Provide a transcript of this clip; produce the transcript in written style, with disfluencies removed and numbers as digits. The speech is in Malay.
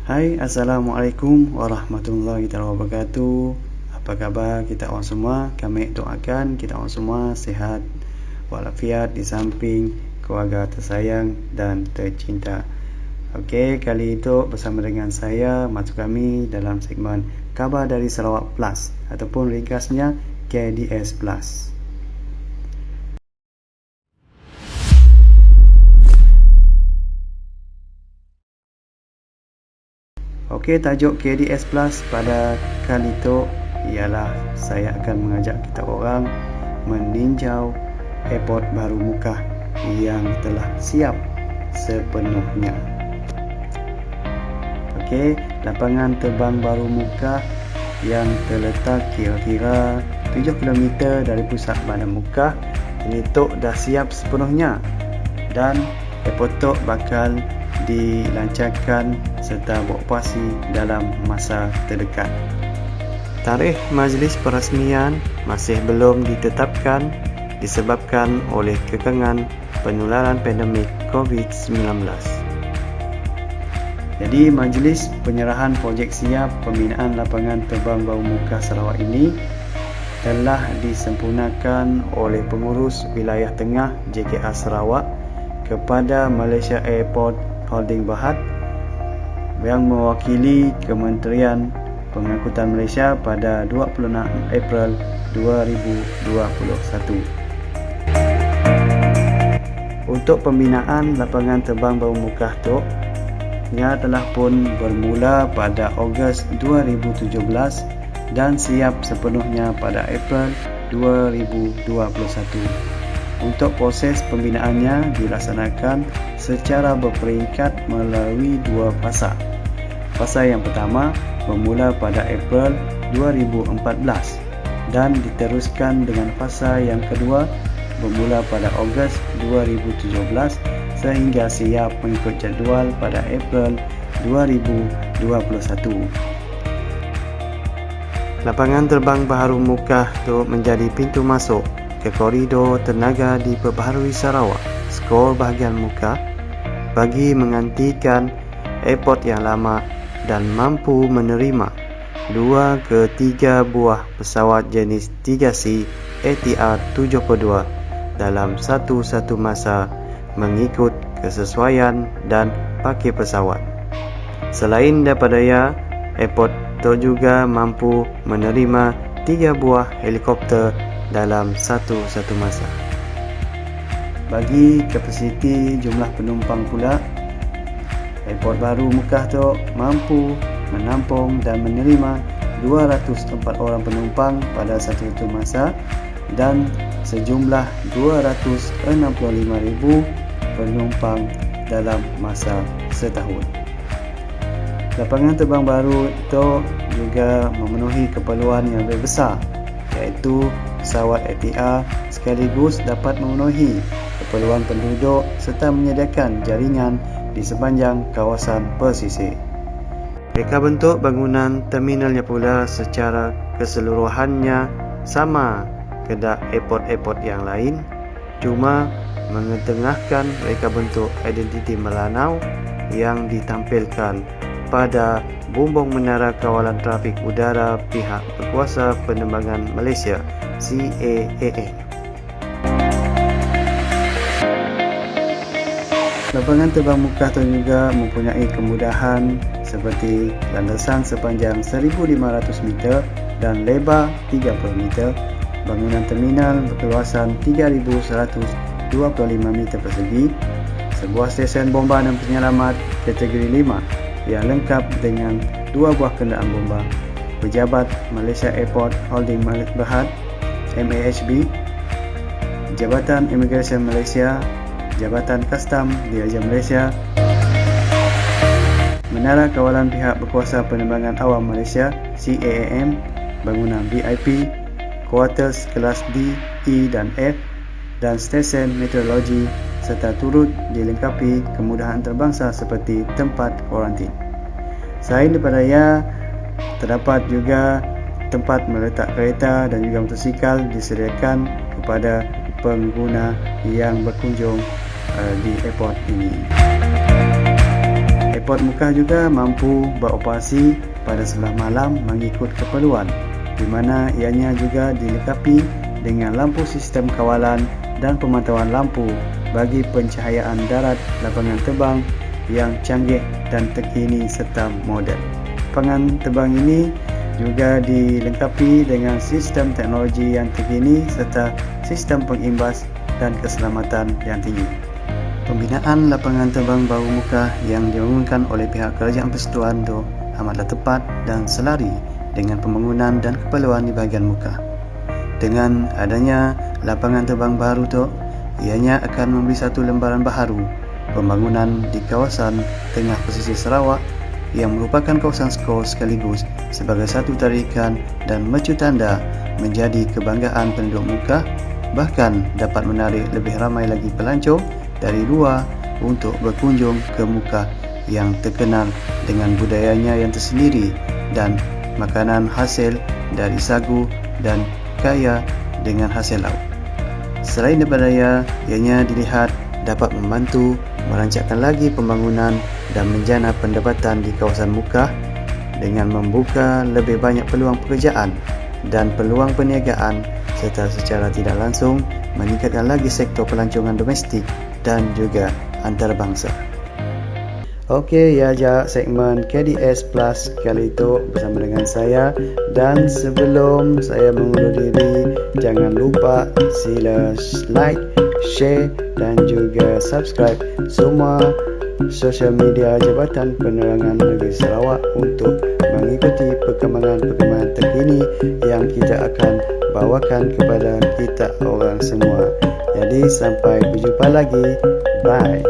Hai, Assalamualaikum warahmatullahi wabarakatuh. Apa khabar kita orang semua? Kami doakan kita orang semua sihat walafiat di samping keluarga tersayang dan tercinta. Okey, kali itu bersama dengan saya masuk kami dalam segmen Khabar dari Sarawak Plus ataupun ringkasnya KDS Plus. Okey, tajuk KDS Plus pada kali itu ialah saya akan mengajak kita orang meninjau airport baru Mukah yang telah siap sepenuhnya. Okey, lapangan terbang baru Mukah yang terletak kira-kira 7 km dari pusat bandar Mukah ini tu dah siap sepenuhnya dan airport tu bakal dilancarkan serta beroperasi dalam masa terdekat. Tarikh majlis perasmian masih belum ditetapkan disebabkan oleh kekangan penularan pandemik COVID-19. Jadi majlis penyerahan projek siap pembinaan lapangan terbang baru Mukah Sarawak ini telah disempurnakan oleh pengurus wilayah tengah JKR Sarawak kepada Malaysia Airport Holding Berhad yang mewakili Kementerian Pengangkutan Malaysia pada 26 April 2021. Untuk pembinaan lapangan terbang baru Mukah tu ia telah pun bermula pada Ogos 2017 dan siap sepenuhnya pada April 2021. Untuk proses pembinaannya dilaksanakan secara berperingkat melalui dua fasa. Fasa yang pertama bermula pada April 2014 dan diteruskan dengan fasa yang kedua bermula pada Ogos 2017 sehingga siap mengikut jadual pada April 2021. Lapangan terbang baru Mukah itu menjadi pintu masuk ke koridor tenaga diperbaharui Sarawak, skor bahagian Mukah, bagi menggantikan airport yang lama dan mampu menerima 2 ke 3 buah pesawat jenis 3C ATR 72 dalam satu masa mengikut kesesuaian dan parkir pesawat. Selain daripada ia, airport itu juga mampu menerima 3 buah helikopter dalam satu masa. Bagi kapasiti jumlah penumpang pula, airport baru Mukah tu mampu menampung dan menerima 204 orang penumpang pada satu masa dan sejumlah 265,000 penumpang dalam masa setahun. Lapangan terbang baru itu juga memenuhi keperluan yang lebih besar, iaitu pesawat ATR sekaligus dapat memenuhi keperluan penduduk serta menyediakan jaringan di sepanjang kawasan pesisir. Reka bentuk bangunan terminalnya pula secara keseluruhannya sama kedak airport-airport yang lain, cuma mengetengahkan reka bentuk identiti Melanau yang ditampilkan pada bumbung menara kawalan trafik udara pihak berkuasa penerbangan Malaysia CAAM. Lapangan terbang Mukah itu juga mempunyai kemudahan seperti landasan sepanjang 1,500 meter dan lebar 30 meter, bangunan terminal berkeluasan 3,125 meter persegi, sebuah stesen bomba dan penyelamat kategori 5 yang lengkap dengan 2 buah kenderaan bomba, pejabat Malaysia Airport Holding Berhad MAHB, Jabatan Imigresen Malaysia, Jabatan Kastam Diraja Malaysia, Menara Kawalan Pihak Berkuasa Penerbangan Awam Malaysia CAAM, bangunan VIP, quarters kelas D, E dan F dan stesen meteorologi serta turut dilengkapi kemudahan antarabangsa seperti tempat kuarantin. Selain daripada ia, terdapat juga tempat meletak kereta dan juga motosikal disediakan kepada pengguna yang berkunjung di airport ini. Airport Mukah juga mampu beroperasi pada sebelah malam mengikut keperluan, di mana ianya juga dilengkapi dengan lampu sistem kawalan dan pemantauan lampu bagi pencahayaan darat lapangan terbang yang canggih dan terkini serta moden. Lapangan terbang ini juga dilengkapi dengan sistem teknologi yang terkini serta sistem pengimbas dan keselamatan yang tinggi. Pembinaan lapangan terbang baru Mukah yang dibangunkan oleh pihak Kerajaan Persekutuan itu amatlah tepat dan selari dengan pembangunan dan keperluan di bahagian Mukah. Dengan adanya lapangan terbang baru itu, ianya akan memberi satu lembaran baharu pembangunan di kawasan tengah pesisir Sarawak yang merupakan kawasan skor sekaligus sebagai satu tarikan dan mercu tanda menjadi kebanggaan penduduk Mukah, bahkan dapat menarik lebih ramai lagi pelancong dari luar untuk berkunjung ke Mukah yang terkenal dengan budayanya yang tersendiri dan makanan hasil dari sagu dan kaya dengan hasil laut. Selain daripada ianya dilihat dapat membantu merancangkan lagi pembangunan dan menjana pendapatan di kawasan Mukah dengan membuka lebih banyak peluang pekerjaan dan peluang perniagaan serta secara tidak langsung meningkatkan lagi sektor pelancongan domestik dan juga antarabangsa. Okey, ya ajak segmen KDS Plus kali itu bersama dengan saya, dan sebelum saya mengundur diri, jangan lupa sila like, share dan juga subscribe semua sosial media Jabatan Penerangan Negeri Sarawak untuk mengikuti perkembangan-perkembangan terkini yang kita akan bawakan kepada kita orang semua. Jadi sampai berjumpa lagi. Bye.